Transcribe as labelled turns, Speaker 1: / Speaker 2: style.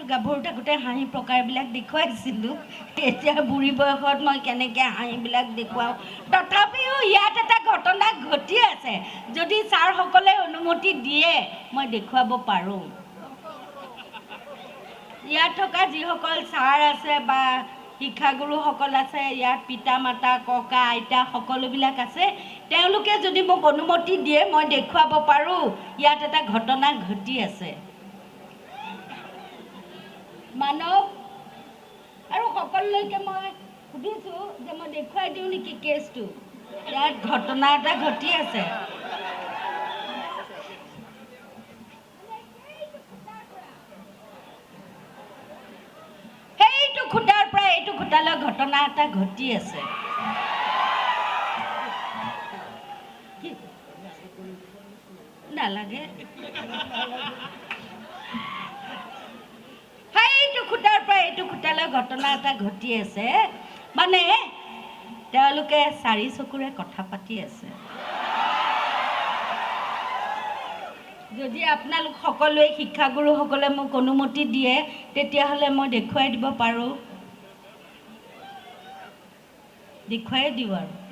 Speaker 1: গাভৰু থাকোঁতে হাঁহি প্ৰকাৰবিলাক দেখুৱাইছিলোঁ এতিয়া বুঢ়ী বয়সত মই কেনেকৈ হাঁহিবিলাক দেখুৱাওঁ তথাপিও ইয়াত এটা ঘটনা ঘটি আছে যদি ছাৰসকলে অনুমতি দিয়ে মই দেখুৱাব পাৰোঁ ইয়াত থকা যিসকল ছাৰ আছে বা শিক্ষাগুৰুসকল আছে ইয়াত পিতা মাতা ককা আইতা সকলোবিলাক আছে তেওঁলোকে যদি মোক অনুমতি দিয়ে মই দেখুৱাব পাৰোঁ ইয়াত এটা ঘটনা ঘটি আছে মানৱ আৰু সকলোলৈকে মই সুধিছোঁ যে মই দেখুৱাই দিওঁ নেকি কেছটো ইয়াত ঘটনা এটা ঘটি আছে সেইটো খুঁটাৰ পৰা এইটো খুঁটালৈ ঘটনা এটা ঘটি আছে নালাগে সেইটো খুঁটাৰ পৰা এইটো খুঁটালৈ ঘটনা এটা ঘটি আছে মানে তেওঁলোকে চাৰি চকুৰে কথা পাতি আছে যদি আপোনালোক সকলোৱে শিক্ষাগুৰুসকলে মোক অনুমতি দিয়ে তেতিয়াহ'লে মই দেখুৱাই দিব পাৰোঁ দেখুৱাই দিওঁ আৰু